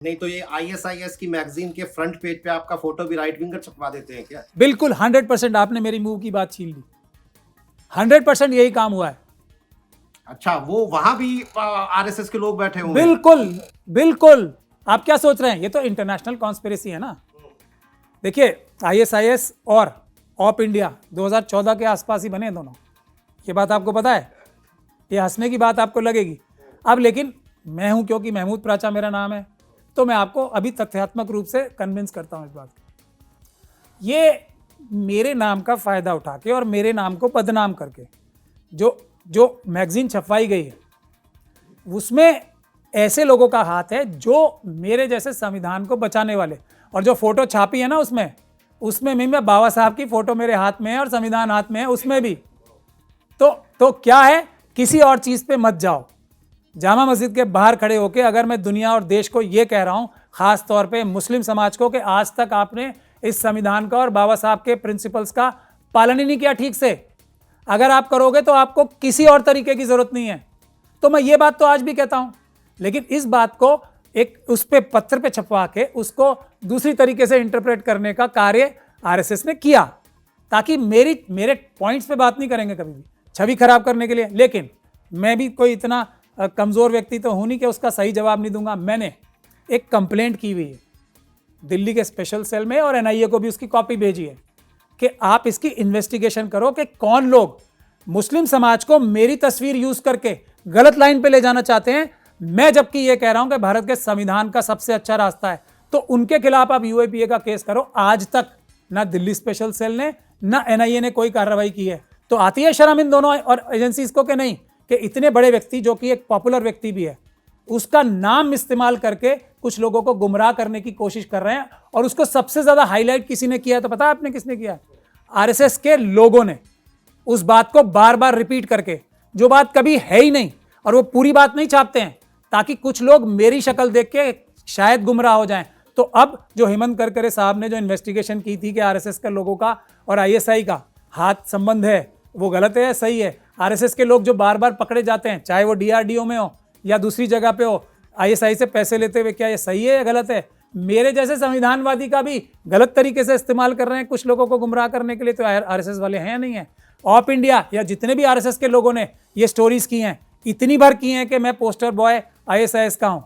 नहीं तो ये आईएसआईएस की मैगजीन के फ्रंट पेज पे आपका फोटो भी राइट विंगर छपवा देते हैं क्या? बिल्कुल 100% आपने मेरी मुंह की बात छीन ली। 100% यही काम हुआ है। अच्छा, वो वहां भी आरएसएस के लोग बैठे होंगे? बिल्कुल बिल्कुल। आप क्या सोच रहे हैं, ये तो इंटरनेशनल कॉन्स्पिरेसी है ना। देखिए आईएसआईएस और ऑप इंडिया 2014 के आसपास ही बने दोनों, ये बात आपको पता है। ये हंसने की बात आपको लगेगी अब, लेकिन मैं हूं, क्योंकि महमूद प्राचा मेरा नाम है, तो मैं आपको अभी तथ्यात्मक रूप से कन्विंस करता हूं इस बात को। ये मेरे नाम का फायदा उठा के और मेरे नाम को बदनाम करके जो मैगजीन छपवाई गई है, उसमें ऐसे लोगों का हाथ है जो मेरे जैसे संविधान को बचाने वाले, और जो फोटो छापी है ना उसमें मैं बाबा साहब की फोटो मेरे हाथ में है और संविधान हाथ में है उसमें भी। तो क्या है, किसी और चीज पे मत जाओ। जामा मस्जिद के बाहर खड़े होकर अगर मैं दुनिया और देश को ये कह रहा हूं, खास तौर पे मुस्लिम समाज को, कि आज तक आपने इस संविधान का और बाबा साहब के प्रिंसिपल्स का पालन ही नहीं किया ठीक से, अगर आप करोगे तो आपको किसी और तरीके की जरूरत नहीं है। तो मैं ये बात तो आज भी कहता हूं, लेकिन इस बात को एक उस पे पत्थर पे छपवा के उसको दूसरी तरीके से इंटरप्रेट करने का कार्य आरएसएस ने किया, ताकि मेरे पॉइंट्स पे बात नहीं करेंगे कभी भी, छवि खराब करने के लिए। लेकिन मैं भी कोई इतना कमजोर व्यक्ति तो हूं नहीं कि उसका सही जवाब नहीं दूंगा। मैंने एक कंप्लेंट की हुई है दिल्ली के स्पेशल सेल में, और एनआईए को भी उसकी कॉपी भेजी है कि आप इसकी इन्वेस्टिगेशन करो कि कौन लोग मुस्लिम समाज को मेरी तस्वीर यूज करके गलत लाइन पे ले जाना चाहते हैं। मैं जबकि ये कह रहा हूं कि भारत के संविधान का सबसे अच्छा रास्ता है, तो उनके खिलाफ आप यूएपीए का केस करो। आज तक ना दिल्ली स्पेशल सेल ने ना एनआईए ने कोई कार्रवाई की है। तो आती है शर्म इन दोनों और एजेंसीज को कि नहीं, कि इतने बड़े व्यक्ति, जो कि एक पॉपुलर व्यक्ति भी है, उसका नाम इस्तेमाल करके कुछ लोगों को गुमराह करने की कोशिश कर रहे हैं। और उसको सबसे ज्यादा हाईलाइट किसी ने किया है, तो पता है आपने किसने किया? आरएसएस के लोगों ने, उस बात को बार बार रिपीट करके, जो बात कभी है ही नहीं, और वो पूरी बात नहीं छापते हैं ताकि कुछ लोग मेरी शक्ल देख के शायद गुमराह हो जाएं। तो अब जो हेमंत करकरे साहब ने जो इन्वेस्टिगेशन की थी कि आरएसएस के लोगों का और आईएसआई का हाथ संबंध है, वो गलत है, सही है? आरएसएस के लोग जो बार बार पकड़े जाते हैं, चाहे वो डीआरडीओ में हो या दूसरी जगह पे हो, आईएसआई से पैसे लेते हुए, क्या ये सही है या गलत है? मेरे जैसे संविधानवादी का भी गलत तरीके से इस्तेमाल कर रहे हैं कुछ लोगों को गुमराह करने के लिए, तो आरएसएस वाले हैं या नहीं है? ऑप इंडिया या जितने भी आरएसएस के लोगों ने ये स्टोरीज की हैं, इतनी बार की हैं कि मैं पोस्टर बॉय आईएसआईएस का हूं।